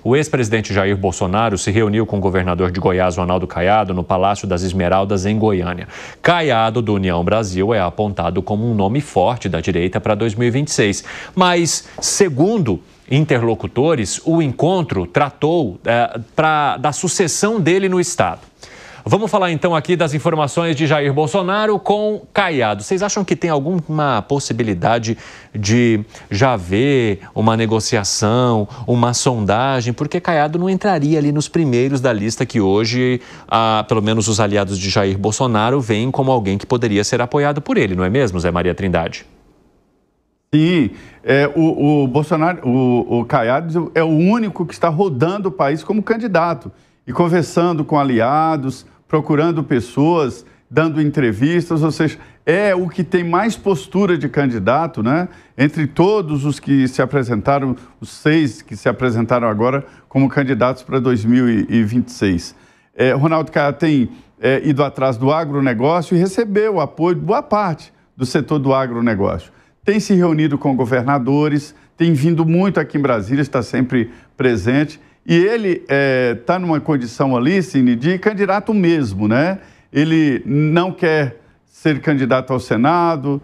O ex-presidente Jair Bolsonaro se reuniu com o governador de Goiás, Ronaldo Caiado, no Palácio das Esmeraldas, em Goiânia. Caiado, do União Brasil, é apontado como um nome forte da direita para 2026. Mas, segundo interlocutores, o encontro tratou da sucessão dele no Estado. Vamos falar então aqui das informações de Jair Bolsonaro com Caiado. Vocês acham que tem alguma possibilidade de já haver uma negociação, uma sondagem? Porque Caiado não entraria ali nos primeiros da lista que hoje, pelo menos os aliados de Jair Bolsonaro, veem como alguém que poderia ser apoiado por ele, não é mesmo, Zé Maria Trindade? Sim, o Bolsonaro, o Caiado é o único que está rodando o país como candidato e conversando com aliados, procurando pessoas, dando entrevistas, ou seja, é o que tem mais postura de candidato, né? Entre todos os que se apresentaram, os 6 que se apresentaram agora como candidatos para 2026. Ronaldo Caiado tem ido atrás do agronegócio e recebeu o apoio de boa parte do setor do agronegócio. Tem se reunido com governadores, tem vindo muito aqui em Brasília, está sempre presente. E ele está numa condição ali, Cine, de candidato mesmo, né? Ele não quer ser candidato ao Senado,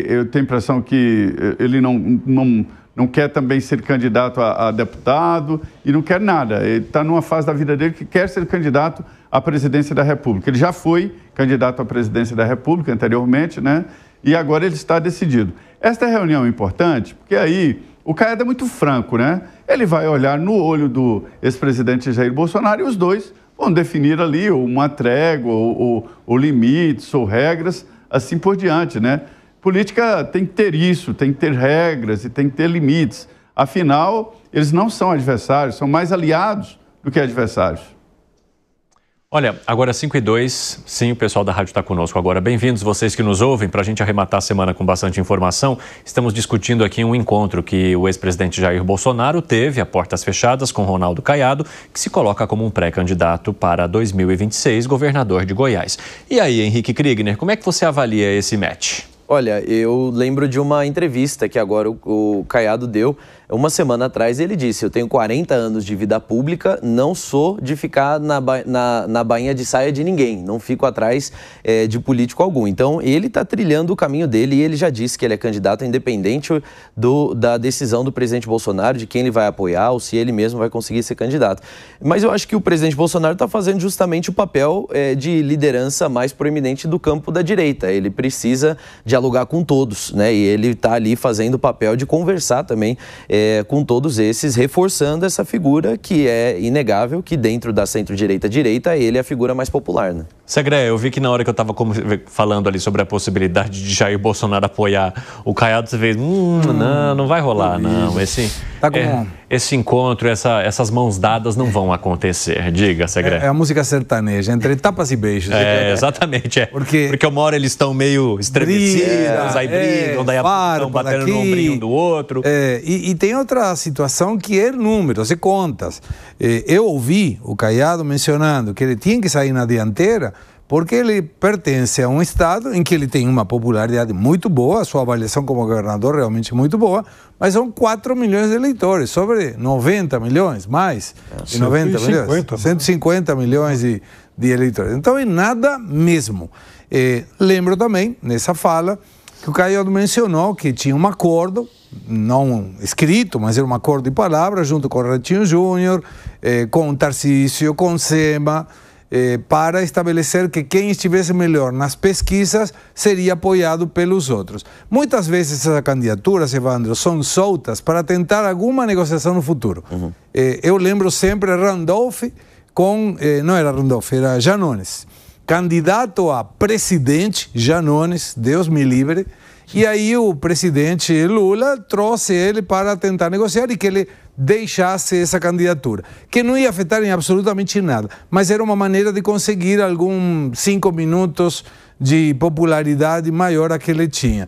eu tenho a impressão que ele não quer também ser candidato a deputado e não quer nada. Ele está numa fase da vida dele que quer ser candidato à presidência da República. Ele já foi candidato à presidência da República anteriormente, né? E agora ele está decidido. Esta reunião é importante porque aí o Caiado é muito franco, né? Ele vai olhar no olho do ex-presidente Jair Bolsonaro e os dois vão definir ali uma trégua, ou limites, ou regras, assim por diante, né? Política tem que ter isso, tem que ter regras e tem que ter limites. Afinal, eles não são adversários, são mais aliados do que adversários. Olha, agora 5:02, sim, o pessoal da rádio está conosco agora. Bem-vindos vocês que nos ouvem. Para a gente arrematar a semana com bastante informação, estamos discutindo aqui um encontro que o ex-presidente Jair Bolsonaro teve a portas fechadas com Ronaldo Caiado, que se coloca como um pré-candidato para 2026, governador de Goiás. E aí, Henrique Kriegner, como é que você avalia esse match? Olha, eu lembro de uma entrevista que agora o Caiado deu uma semana atrás. Ele disse: eu tenho 40 anos de vida pública, não sou de ficar na bainha de saia de ninguém, não fico atrás de político algum. Então, ele está trilhando o caminho dele e ele já disse que ele é candidato independente da decisão do presidente Bolsonaro, de quem ele vai apoiar ou se ele mesmo vai conseguir ser candidato. Mas eu acho que o presidente Bolsonaro está fazendo justamente o papel de liderança mais proeminente do campo da direita. Ele precisa dialogar com todos, né? E ele está ali fazendo o papel de conversar também com todos esses, reforçando essa figura que é inegável que dentro da centro-direita-direita ele é a figura mais popular, né? Segré, eu vi que na hora que eu estava falando ali sobre a possibilidade de Jair Bolsonaro apoiar o Caiado, você fez, não vai rolar, não. Esse encontro, essas mãos dadas não vão acontecer. Diga, Segré. É a música sertaneja, entre tapas e beijos. Exatamente. Porque uma hora eles estão meio estremecidos, aí brigam, daí estão batendo no ombrinho do outro. E tem outra situação que é números e contas. Eu ouvi o Caiado mencionando que ele tinha que sair na dianteira porque ele pertence a um estado em que ele tem uma popularidade muito boa, sua avaliação como governador realmente muito boa, mas são 4 milhões de eleitores, sobre 90 milhões, mais de 90 milhões, 150 milhões de eleitores. Então é nada mesmo. Lembro também, nessa fala, que o Caiado mencionou que tinha um acordo, não escrito, mas era um acordo de palavras, junto com o Ratinho Júnior, com o Tarcísio, com o SEMA, para estabelecer que quem estivesse melhor nas pesquisas seria apoiado pelos outros. Muitas vezes essas candidaturas, Evandro, são soltas para tentar alguma negociação no futuro. Eu lembro sempre Randolph não era Randolph, era Janones. Candidato a presidente, Janones, Deus me livre, e aí o presidente Lula trouxe ele para tentar negociar e que ele deixasse essa candidatura, que não ia afetar em absolutamente nada, mas era uma maneira de conseguir alguns 5 minutos de popularidade maior a que ele tinha.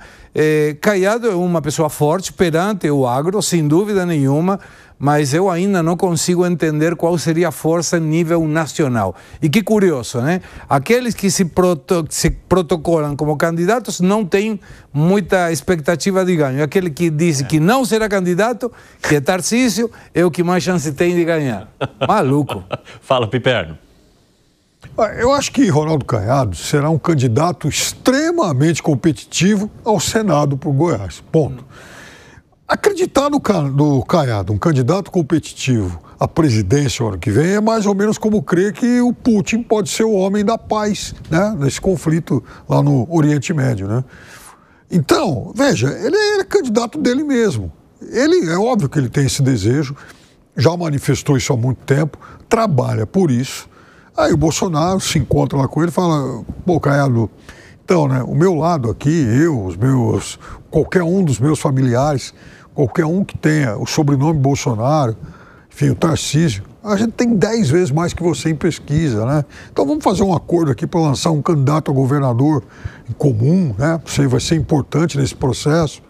Caiado é uma pessoa forte perante o agro, sem dúvida nenhuma, mas eu ainda não consigo entender qual seria a força em nível nacional. E que curioso, né? Aqueles que se protocolam como candidatos não têm muita expectativa de ganho. Aquele que diz que não será candidato, que é Tarcísio, é o que mais chance tem de ganhar. Maluco. Fala, Piperno. Eu acho que Ronaldo Caiado será um candidato extremamente competitivo ao Senado por Goiás. Ponto. Acreditar no Caiado, um candidato competitivo à presidência o ano que vem, é mais ou menos como crer que o Putin pode ser o homem da paz, né, nesse conflito lá no Oriente Médio, né? Então, veja, ele é candidato dele mesmo. Ele, é óbvio que ele tem esse desejo, já manifestou isso há muito tempo, trabalha por isso. Aí o Bolsonaro se encontra lá com ele e fala: pô, Caiado, então, né, o meu lado aqui, qualquer um dos meus familiares, qualquer um que tenha o sobrenome Bolsonaro, enfim, o Tarcísio, a gente tem 10 vezes mais que você em pesquisa, né? Então vamos fazer um acordo aqui para lançar um candidato a governador em comum, né? Você vai ser importante nesse processo.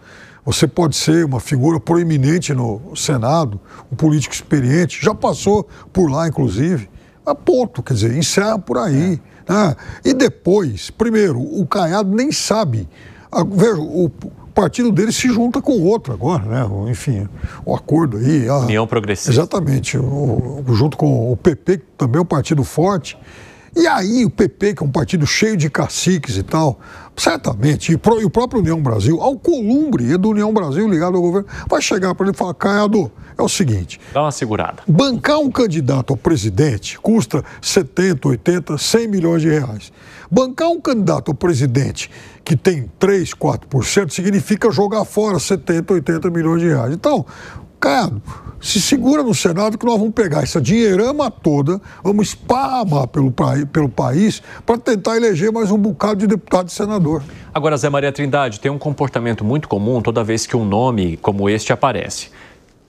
Você pode ser uma figura proeminente no Senado, um político experiente, já passou por lá, inclusive. A ponto, quer dizer, encerra por aí. Né? E depois, primeiro, o Caiado nem sabe. Veja, o partido dele se junta com outro agora, né? Enfim, o acordo aí. União Progressista. Exatamente, junto com o PP, que também é um partido forte. E aí o PP, que é um partido cheio de caciques e tal, certamente, e o próprio União Brasil, Alcolumbre do União Brasil ligado ao governo, vai chegar para ele e falar: Caiado, é o seguinte... Dá uma segurada. Bancar um candidato a presidente custa 70, 80, 100 milhões de reais. Bancar um candidato a presidente que tem 3, 4% significa jogar fora 70, 80 milhões de reais. Então, Caiado, se segura no Senado que nós vamos pegar essa dinheirama toda, vamos esparramar pelo país para tentar eleger mais um bocado de deputado e senador. Agora, Zé Maria Trindade, tem um comportamento muito comum toda vez que um nome como este aparece.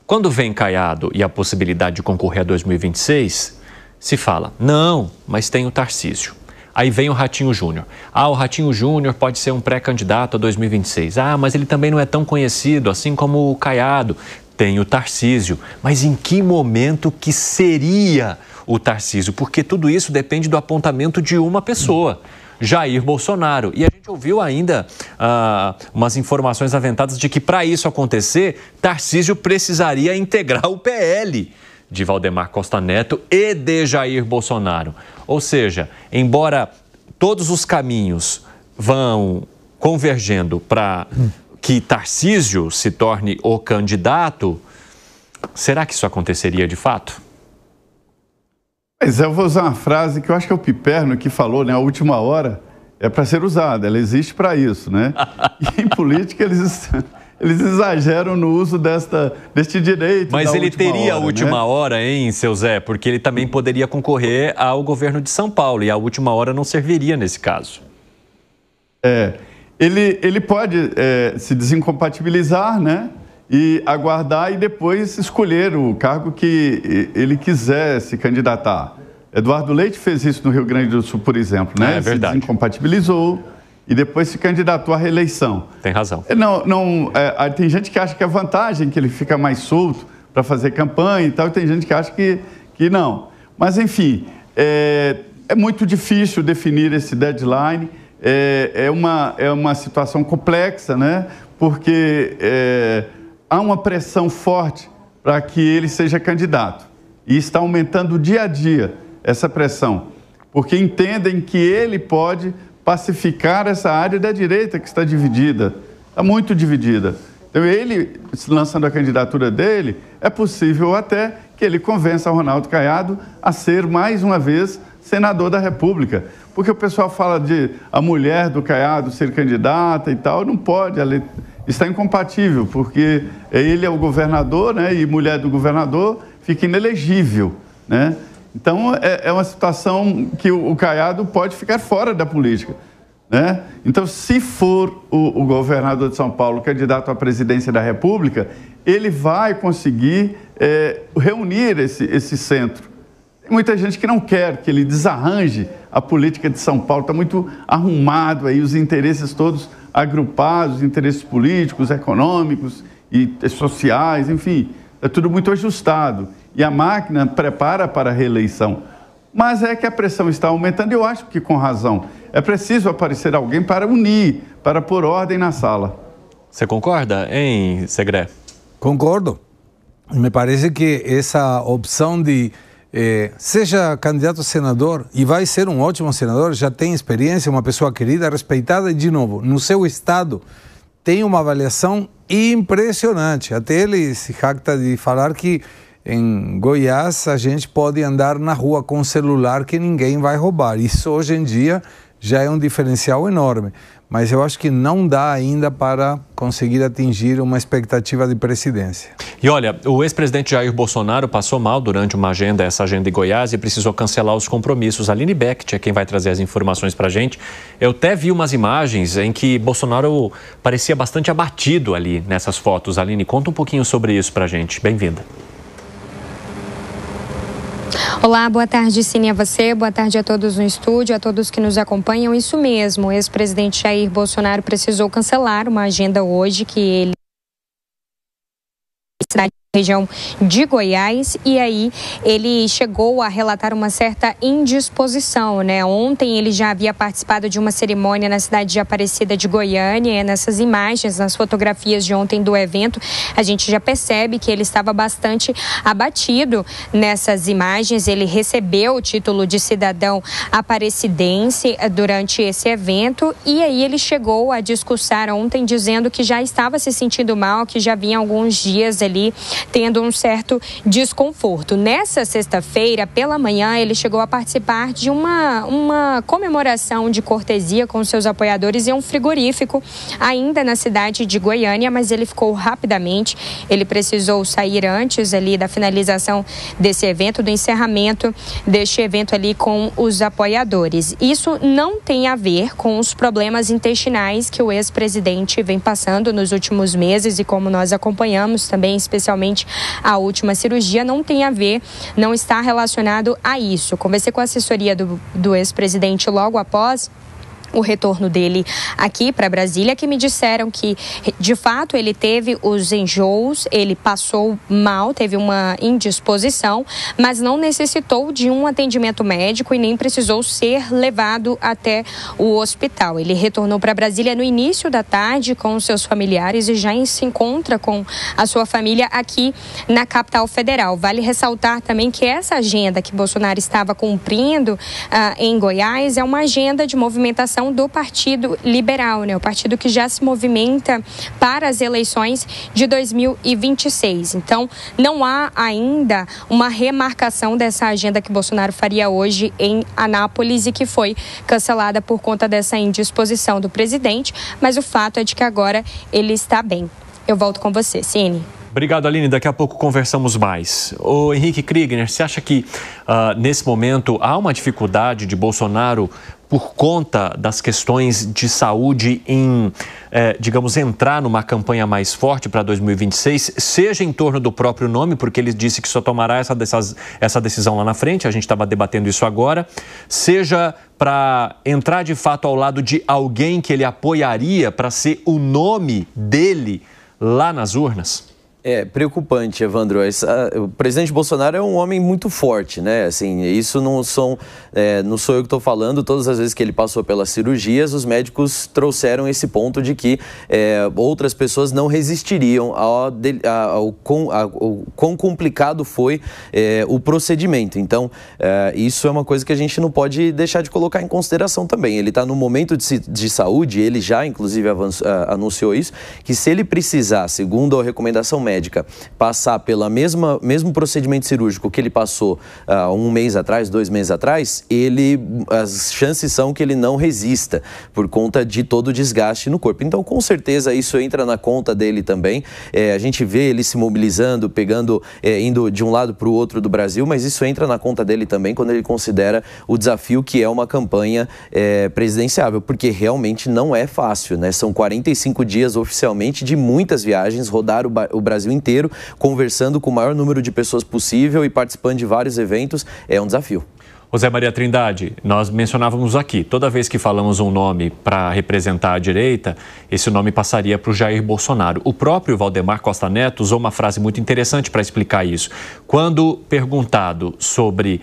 Quando vem Caiado e a possibilidade de concorrer a 2026, se fala: não, mas tem o Tarcísio. Aí vem o Ratinho Júnior. O Ratinho Júnior pode ser um pré-candidato a 2026. Mas ele também não é tão conhecido, assim como o Caiado. Tem o Tarcísio, mas em que momento que seria o Tarcísio? Porque tudo isso depende do apontamento de uma pessoa, Jair Bolsonaro. E a gente ouviu ainda umas informações aventadas de que para isso acontecer, Tarcísio precisaria integrar o PL de Valdemar Costa Neto e de Jair Bolsonaro. Ou seja, embora todos os caminhos vão convergendo para que Tarcísio se torne o candidato, será que isso aconteceria de fato? Mas eu vou usar uma frase que eu acho que é o Piperno que falou, né? A última hora é para ser usada, ela existe para isso, né? E em política eles exageram no uso deste direito. Mas ele teria hora, a última né? hora, hein, seu Zé? Porque ele também poderia concorrer ao governo de São Paulo e a última hora não serviria nesse caso. Ele pode se desincompatibilizar, né? E aguardar e depois escolher o cargo que ele quiser se candidatar. Eduardo Leite fez isso no Rio Grande do Sul, por exemplo, né? É verdade. Se desincompatibilizou e depois se candidatou à reeleição. Tem razão. Tem gente que acha que é vantagem, que ele fica mais solto para fazer campanha e tal, e tem gente que acha que não. Mas, enfim, é muito difícil definir esse deadline. É uma situação complexa, né? Porque há uma pressão forte para que ele seja candidato. E está aumentando dia a dia essa pressão, porque entendem que ele pode pacificar essa área da direita que está dividida, está muito dividida. Então, ele, lançando a candidatura dele, é possível até que ele convença Ronaldo Caiado a ser, mais uma vez, senador da República. Porque o pessoal fala de a mulher do Caiado ser candidata e tal, não pode, ela está incompatível, porque ele é o governador, né, e mulher do governador fica inelegível, né? Então, é uma situação que o Caiado pode ficar fora da política, né? Então, se for o governador de São Paulo candidato à presidência da República, ele vai conseguir reunir esse centro. Tem muita gente que não quer que ele desarranje a política de São Paulo, está muito arrumado aí, os interesses todos agrupados, interesses políticos, econômicos e sociais, enfim, é tudo muito ajustado e a máquina prepara para a reeleição. Mas é que a pressão está aumentando e eu acho que com razão. É preciso aparecer alguém para unir, para pôr ordem na sala. Você concorda, hein, Segré? Concordo. Me parece que essa opção de seja candidato a senador, e vai ser um ótimo senador, já tem experiência, uma pessoa querida, respeitada, e de novo, no seu estado tem uma avaliação impressionante. Até ele se jacta de falar que em Goiás a gente pode andar na rua com celular que ninguém vai roubar. Isso hoje em dia já é um diferencial enorme. Mas eu acho que não dá ainda para conseguir atingir uma expectativa de presidência. E olha, o ex-presidente Jair Bolsonaro passou mal durante essa agenda em Goiás, e precisou cancelar os compromissos. A Aline Becht é quem vai trazer as informações para a gente. Eu até vi umas imagens em que Bolsonaro parecia bastante abatido ali nessas fotos. Aline, conta um pouquinho sobre isso para a gente. Bem-vinda. Olá, boa tarde, Cine, a você, boa tarde a todos no estúdio, a todos que nos acompanham. Isso mesmo, o ex-presidente Jair Bolsonaro precisou cancelar uma agenda hoje que ele região de Goiás, e aí ele chegou a relatar uma certa indisposição, né? Ontem ele já havia participado de uma cerimônia na cidade de Aparecida de Goiânia, e nessas imagens, nas fotografias de ontem do evento, a gente já percebe que ele estava bastante abatido nessas imagens. Ele recebeu o título de cidadão aparecidense durante esse evento, e aí ele chegou a discursar ontem dizendo que já estava se sentindo mal, que já vinha alguns dias ali tendo um certo desconforto. Nessa sexta-feira, pela manhã, ele chegou a participar de uma comemoração de cortesia com seus apoiadores em um frigorífico, ainda na cidade de Goiânia, mas ele ficou rapidamente. Ele precisou sair antes ali da finalização desse evento, do encerramento deste evento ali com os apoiadores. Isso não tem a ver com os problemas intestinais que o ex-presidente vem passando nos últimos meses, e como nós acompanhamos também, especialmente a última cirurgia, não tem a ver, não está relacionado a isso. Conversei com a assessoria do ex-presidente logo após o retorno dele aqui para Brasília, que me disseram que, de fato, ele teve os enjoos, ele passou mal, teve uma indisposição, mas não necessitou de um atendimento médico e nem precisou ser levado até o hospital. Ele retornou para Brasília no início da tarde com os seus familiares e já se encontra com a sua família aqui na capital federal. Vale ressaltar também que essa agenda que Bolsonaro estava cumprindo em Goiás é uma agenda de movimentação do Partido Liberal, né? O partido que já se movimenta para as eleições de 2026. Então, não há ainda uma remarcação dessa agenda que Bolsonaro faria hoje em Anápolis e que foi cancelada por conta dessa indisposição do presidente, mas o fato é de que agora ele está bem. Eu volto com você, Cine. Obrigado, Aline. Daqui a pouco conversamos mais. O Henrique Kriegner, você acha que nesse momento há uma dificuldade de Bolsonaro por conta das questões de saúde em, digamos, entrar numa campanha mais forte para 2026, seja em torno do próprio nome, porque ele disse que só tomará essa decisão lá na frente, a gente estava debatendo isso agora, seja para entrar de fato ao lado de alguém que ele apoiaria para ser o nome dele lá nas urnas? É preocupante, Evandro. O presidente Bolsonaro é um homem muito forte, né? Assim, isso não sou eu que estou falando. Todas as vezes que ele passou pelas cirurgias, os médicos trouxeram esse ponto de que outras pessoas não resistiriam ao quão complicado foi o procedimento. Então, isso é uma coisa que a gente não pode deixar de colocar em consideração também. Ele está no momento de saúde, ele já, inclusive, anunciou isso, que se ele precisar, segundo a recomendação médica, passar pelo mesmo procedimento cirúrgico que ele passou 1 mês atrás, 2 meses atrás, as chances são que ele não resista por conta de todo o desgaste no corpo. Então, com certeza, isso entra na conta dele também. A gente vê ele se mobilizando, indo de um lado para o outro do Brasil, mas isso entra na conta dele também quando ele considera o desafio que é uma campanha presidenciável, porque realmente não é fácil, né? São 45 dias oficialmente de muitas viagens, rodar o Brasil inteiro, conversando com o maior número de pessoas possível e participando de vários eventos, é um desafio. José Maria Trindade, nós mencionávamos aqui, toda vez que falamos um nome para representar a direita, esse nome passaria para o Jair Bolsonaro. O próprio Valdemar Costa Neto usou uma frase muito interessante para explicar isso. Quando perguntado sobre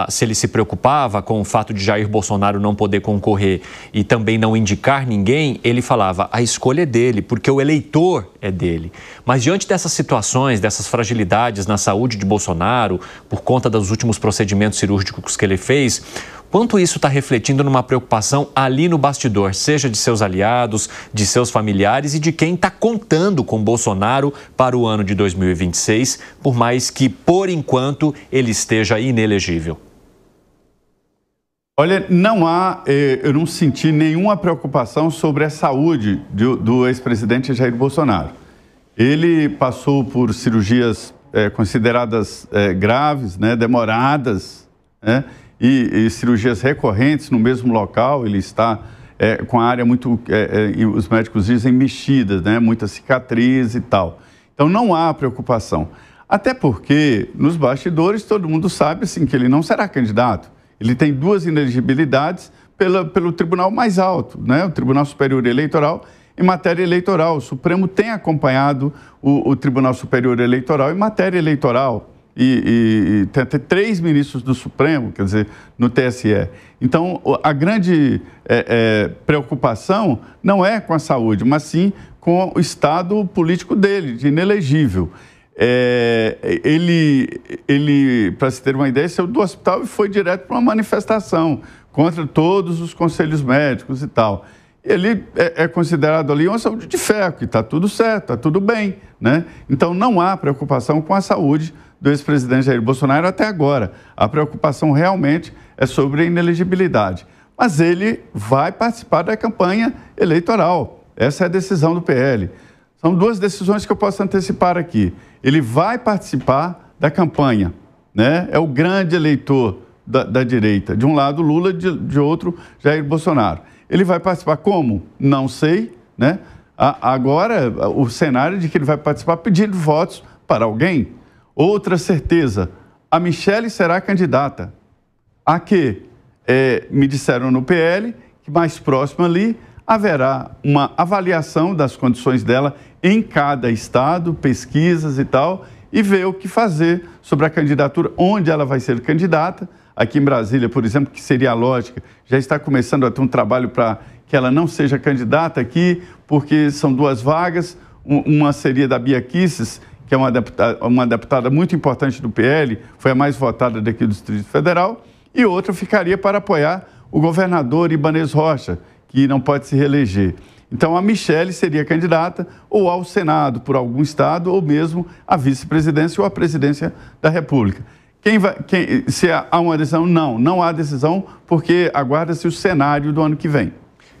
se ele se preocupava com o fato de Jair Bolsonaro não poder concorrer e também não indicar ninguém, ele falava, a escolha é dele, porque o eleitor é dele. Mas diante dessas situações, dessas fragilidades na saúde de Bolsonaro, por conta dos últimos procedimentos cirúrgicos que ele fez, quanto isso está refletindo numa preocupação ali no bastidor, seja de seus aliados, de seus familiares e de quem está contando com Bolsonaro para o ano de 2026, por mais que, por enquanto, ele esteja inelegível? Olha, eu não senti nenhuma preocupação sobre a saúde do ex-presidente Jair Bolsonaro. Ele passou por cirurgias consideradas graves, né, demoradas, né, e cirurgias recorrentes no mesmo local. Ele está com a área muito, os médicos dizem, mexida, né, muita cicatriz e tal. Então não há preocupação. Até porque, nos bastidores, todo mundo sabe assim, que ele não será candidato. Ele tem 2 inelegibilidades pelo tribunal mais alto, né, o Tribunal Superior Eleitoral, em matéria eleitoral. O Supremo tem acompanhado o Tribunal Superior Eleitoral em matéria eleitoral. E tem até 3 ministros do Supremo, quer dizer, no TSE. Então, a grande preocupação não é com a saúde, mas sim com o estado político dele, de inelegível. Ele, para se ter uma ideia, saiu do hospital e foi direto para uma manifestação contra todos os conselhos médicos e tal. Ele é considerado ali uma saúde de ferro, que está tudo certo, está tudo bem, né? Então, não há preocupação com a saúde do ex-presidente Jair Bolsonaro até agora. A preocupação realmente é sobre a inelegibilidade. Mas ele vai participar da campanha eleitoral. Essa é a decisão do PL. São 2 decisões que eu posso antecipar aqui. Ele vai participar da campanha, né? É o grande eleitor da direita. De um lado, Lula, de outro, Jair Bolsonaro. Ele vai participar como? Não sei, né? Agora, o cenário de que ele vai participar pedindo votos para alguém. Outra certeza, a Michelle será candidata. A que me disseram no PL que mais próximo ali haverá uma avaliação das condições dela em cada estado, pesquisas e tal, e ver o que fazer sobre a candidatura, onde ela vai ser candidata. Aqui em Brasília, por exemplo, que seria a lógica, já está começando a ter um trabalho para que ela não seja candidata aqui, porque são 2 vagas, uma seria da Bia Kicis, que é uma deputada muito importante do PL, foi a mais votada daqui do Distrito Federal, e outra ficaria para apoiar o governador Ibanez Rocha, que não pode se reeleger. Então, a Michelle seria candidata ou ao Senado por algum estado, ou mesmo à vice-presidência ou à presidência da República. Se há uma decisão? Não há decisão, porque aguarda-se o cenário do ano que vem.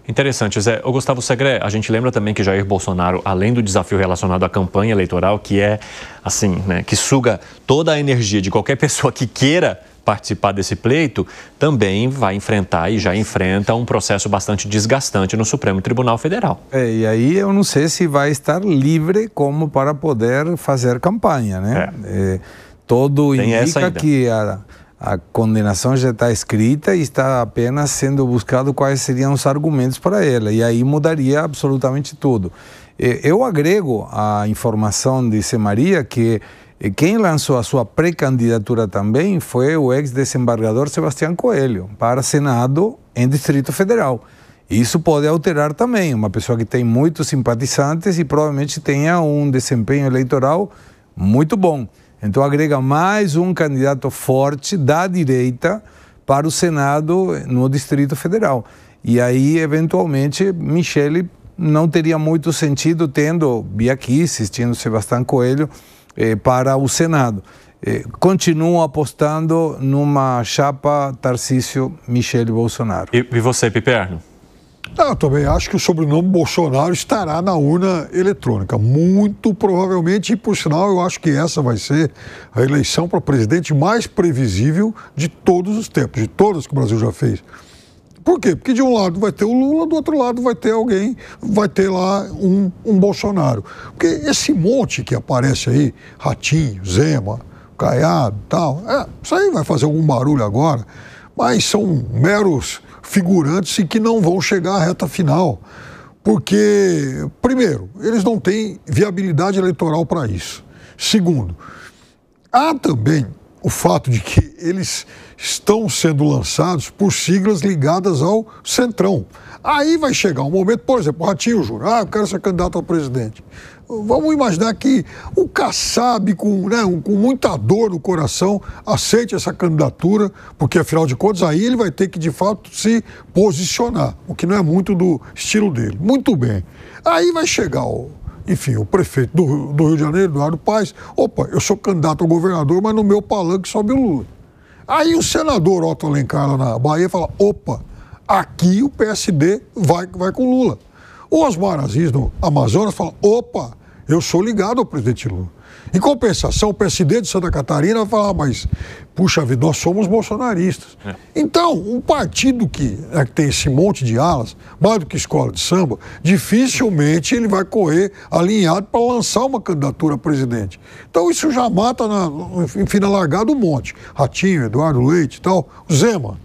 Interessante, Zé. O Gustavo Segré, a gente lembra também que Jair Bolsonaro, além do desafio relacionado à campanha eleitoral, que é assim, né, que suga toda a energia de qualquer pessoa que queira participar desse pleito, também vai enfrentar e já enfrenta um processo bastante desgastante no Supremo Tribunal Federal. E aí eu não sei se vai estar livre como para poder fazer campanha, né? Todo indica que a condenação já está escrita e está apenas sendo buscado quais seriam os argumentos para ela, e aí mudaria absolutamente tudo. Eu agrego a informação de Zé Maria que quem lançou a sua pré-candidatura também foi o ex-desembargador Sebastião Coelho para Senado em Distrito Federal. Isso pode alterar também, uma pessoa que tem muitos simpatizantes e provavelmente tenha um desempenho eleitoral muito bom. Então agrega mais um candidato forte da direita para o Senado no Distrito Federal. E aí, eventualmente, Michelle não teria muito sentido tendo Bia Kicis, tendo Sebastião Coelho para o Senado. Continuam apostando numa chapa Tarcísio Michele Bolsonaro. E você, Piperno? Eu também acho que o sobrenome Bolsonaro estará na urna eletrônica, muito provavelmente, e por sinal eu acho que essa vai ser a eleição para presidente mais previsível de todos os tempos, de todas que o Brasil já fez. Por quê? Porque de um lado vai ter o Lula, do outro lado vai ter alguém, vai ter lá um Bolsonaro. Porque esse monte que aparece aí, Ratinho, Zema, Caiado e tal, isso aí vai fazer algum barulho agora, mas são meros figurantes e que não vão chegar à reta final. Porque, primeiro, eles não têm viabilidade eleitoral para isso. Segundo, há também o fato de que eles estão sendo lançados por siglas ligadas ao Centrão. Aí vai chegar um momento, por exemplo, o Ratinho Júnior, eu quero ser candidato a presidente. Vamos imaginar que o Kassab, com muita dor no coração, aceite essa candidatura, porque, afinal de contas, aí ele vai ter que, de fato, se posicionar, o que não é muito do estilo dele. Muito bem. Aí vai chegar o prefeito do Rio de Janeiro, Eduardo Paes, eu sou candidato a governador, mas no meu palanque sobe o Lula. Aí o senador Otto Alencar, lá na Bahia, fala, aqui o PSD vai com Lula. O Osmar Aziz, no Amazonas, fala, eu sou ligado ao presidente Lula. Em compensação, o PSD de Santa Catarina vai falar, mas, puxa vida, nós somos bolsonaristas. Então, um partido que tem esse monte de alas, mais do que escola de samba, dificilmente ele vai correr alinhado para lançar uma candidatura a presidente. Então, isso já mata, na largada, um monte. Ratinho, Eduardo Leite e tal. O Zema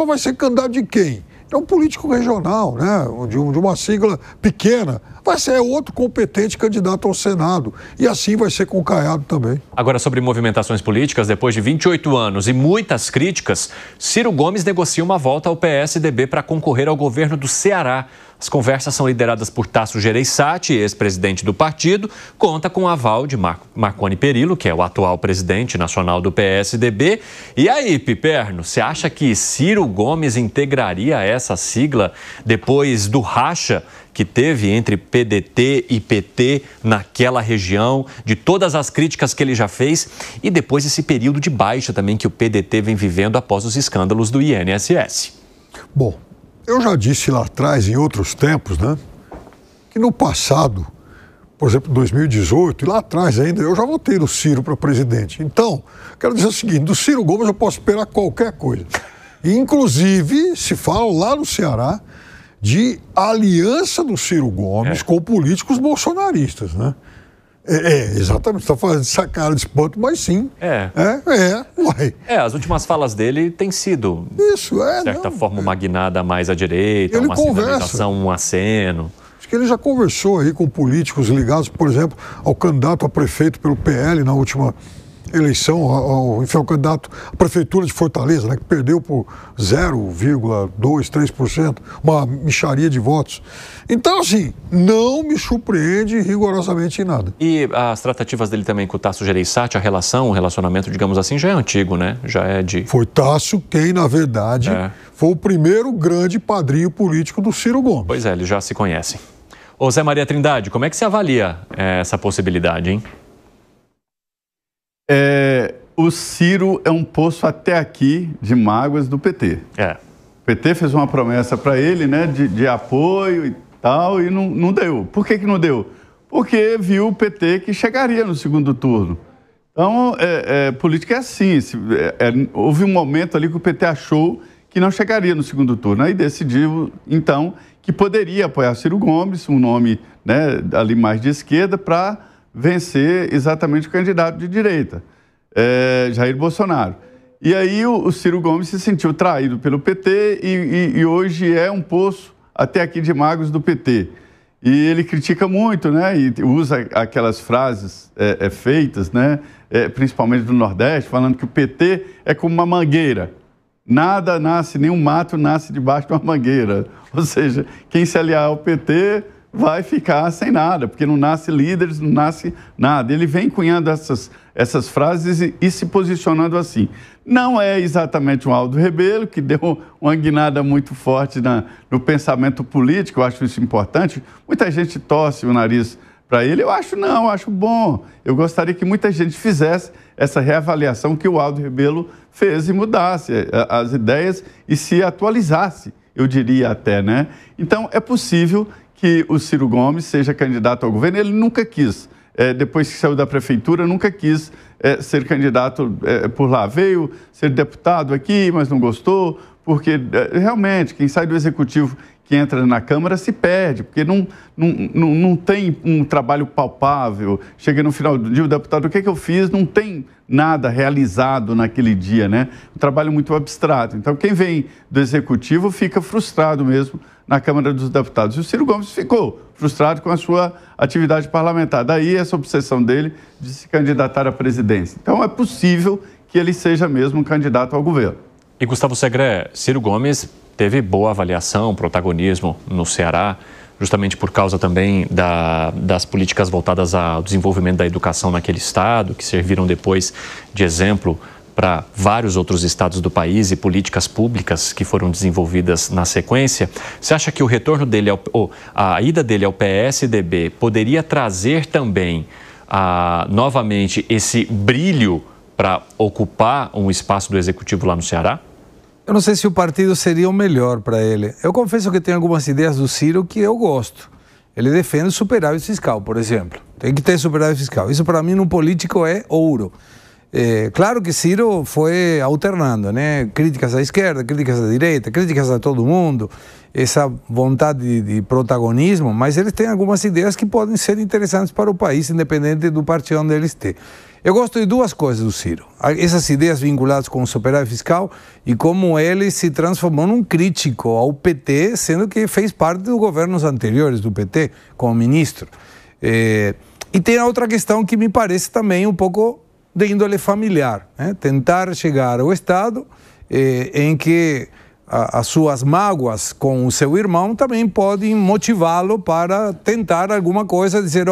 vai ser candidato de quem? É um político regional, né? de uma sigla pequena. Vai ser outro competente candidato ao Senado. E assim vai ser com o Caiado também. Agora, sobre movimentações políticas, depois de 28 anos e muitas críticas, Ciro Gomes negocia uma volta ao PSDB para concorrer ao governo do Ceará. As conversas são lideradas por Tasso Gereissati, ex-presidente do partido, conta com o aval de Marconi Perillo, que é o atual presidente nacional do PSDB. E aí, Piperno, você acha que Ciro Gomes integraria essa sigla depois do racha que teve entre PDT e PT naquela região, de todas as críticas que ele já fez e depois esse período de baixa também que o PDT vem vivendo após os escândalos do INSS? Bom, eu já disse lá atrás, em outros tempos, né, que no passado, por exemplo, 2018, e lá atrás ainda, eu já votei no Ciro para presidente. Então, quero dizer o seguinte, do Ciro Gomes eu posso esperar qualquer coisa. E, inclusive, se fala lá no Ceará de aliança do Ciro Gomes com políticos bolsonaristas, né? Exatamente, você está fazendo essa cara de espanto, mas sim. As últimas falas dele têm sido, de certa forma, uma guinada mais à direita, uma sinalização, um aceno. Acho que ele já conversou aí com políticos ligados, por exemplo, ao candidato a prefeito pelo PL na última eleição, ao candidato à prefeitura de Fortaleza, né, que perdeu por 0,2%, 3%, uma mixaria de votos. Então, assim, não me surpreende rigorosamente em nada. E as tratativas dele também com o Tasso Gereissati, o relacionamento, digamos assim, já é antigo, né? Foi Tasso quem, na verdade, foi o primeiro grande padrinho político do Ciro Gomes. Pois é, eles já se conhecem. Ô Zé Maria Trindade, como é que você avalia essa possibilidade, hein? O Ciro é um poço até aqui de mágoas do PT. O PT fez uma promessa para ele, né, de apoio e tal, e não deu. Por que não deu? Porque viu o PT que chegaria no segundo turno. Então, política é assim. Houve um momento ali que o PT achou que não chegaria no segundo turno. Aí decidiu, então, que poderia apoiar Ciro Gomes, um nome, né, ali mais de esquerda, para vencer exatamente o candidato de direita, Jair Bolsonaro. E aí o Ciro Gomes se sentiu traído pelo PT e hoje é um poço até aqui de mágoas do PT. E ele critica muito, né, e usa aquelas frases feitas, né, principalmente do Nordeste, falando que o PT é como uma mangueira. Nada nasce, nenhum mato nasce debaixo de uma mangueira. Ou seja, quem se aliar ao PT vai ficar sem nada, porque não nasce líderes, não nasce nada. Ele vem cunhando essas frases e se posicionando assim. Não é exatamente um Aldo Rebelo, que deu uma guinada muito forte no pensamento político, eu acho isso importante. Muita gente torce o nariz para ele, eu acho bom. Eu gostaria que muita gente fizesse essa reavaliação que o Aldo Rebelo fez e mudasse as ideias e se atualizasse, eu diria até, né? Então, é possível que o Ciro Gomes seja candidato ao governo. Ele nunca quis, depois que saiu da prefeitura, nunca quis ser candidato por lá. Veio ser deputado aqui, mas não gostou, porque realmente quem sai do Executivo que entra na Câmara se perde, porque não tem um trabalho palpável. Chega no final do dia, o deputado, o que eu fiz? Não tem nada realizado naquele dia, né? Um trabalho muito abstrato. Então, quem vem do Executivo fica frustrado mesmo na Câmara dos Deputados. E o Ciro Gomes ficou frustrado com a sua atividade parlamentar. Daí essa obsessão dele de se candidatar à presidência. Então, é possível que ele seja mesmo um candidato ao governo. E Gustavo Segré, Ciro Gomes teve boa avaliação, protagonismo no Ceará, justamente por causa também das políticas voltadas ao desenvolvimento da educação naquele estado, que serviram depois de exemplo para vários outros estados do país e políticas públicas que foram desenvolvidas na sequência. Você acha que o retorno dele, a ida dele ao PSDB poderia trazer também novamente esse brilho para ocupar um espaço do executivo lá no Ceará? Eu não sei se o partido seria o melhor para ele. Eu confesso que tem algumas ideias do Ciro que eu gosto. Ele defende o superávit fiscal, por exemplo. Tem que ter superávit fiscal. Isso, para mim, no político é ouro. Claro que Ciro foi alternando, né? Críticas à esquerda, críticas à direita, críticas a todo mundo, essa vontade de protagonismo, mas eles têm algumas ideias que podem ser interessantes para o país, independente do partido onde eles estejam. Eu gosto de duas coisas do Ciro. Essas ideias vinculadas com o superávit fiscal e como ele se transformou num crítico ao PT, sendo que fez parte dos governos anteriores do PT, como ministro. E tem a outra questão que me parece também um pouco de índole familiar, né? Tentar chegar ao estado em que as suas mágoas com o seu irmão também podem motivá-lo para tentar alguma coisa, dizer,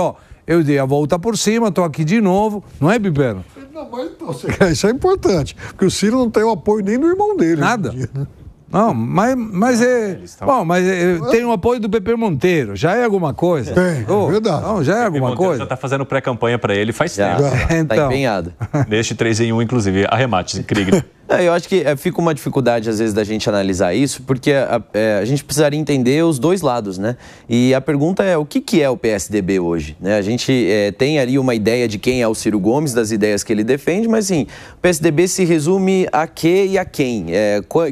eu dei a volta por cima, estou aqui de novo, não é, Bibero? Não, mas então, isso é importante, porque o Ciro não tem o apoio nem do irmão dele. Nada. Não, mas tem o apoio do Pepe Monteiro, já é alguma coisa. Tem, verdade. Não, já é alguma coisa. Já está fazendo pré-campanha para ele faz tempo. Está empenhado. Neste 3 em 1, inclusive, arremate, Krieger. Eu acho que fica uma dificuldade, às vezes, da gente analisar isso, porque a gente precisaria entender os dois lados, né? E a pergunta é, o que é o PSDB hoje? Né? A gente tem ali uma ideia de quem é o Ciro Gomes, das ideias que ele defende, mas, assim, o PSDB se resume a que e a quem?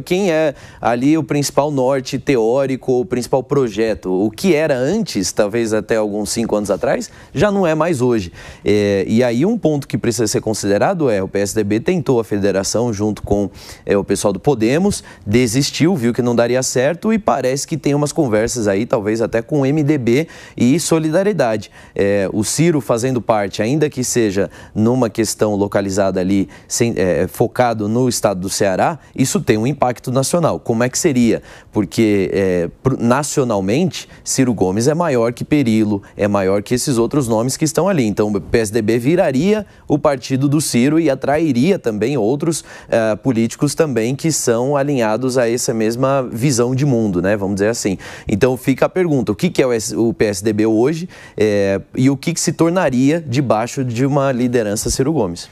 Quem é ali o principal norte teórico, o principal projeto? O que era antes, talvez até alguns 5 anos atrás, já não é mais hoje. E aí, um ponto que precisa ser considerado o PSDB tentou a federação junto com o pessoal do Podemos, desistiu, viu que não daria certo e parece que tem umas conversas aí, talvez até com o MDB e Solidariedade. O Ciro fazendo parte, ainda que seja numa questão localizada ali, focado no estado do Ceará, isso tem um impacto nacional. Como é que seria? Porque nacionalmente, Ciro Gomes é maior que Perillo, é maior que esses outros nomes que estão ali. Então, o PSDB viraria o partido do Ciro e atrairia também outros políticos também que são alinhados a essa mesma visão de mundo, né? Vamos dizer assim. Então fica a pergunta, o que é o PSDB hoje e o que se tornaria debaixo de uma liderança Ciro Gomes?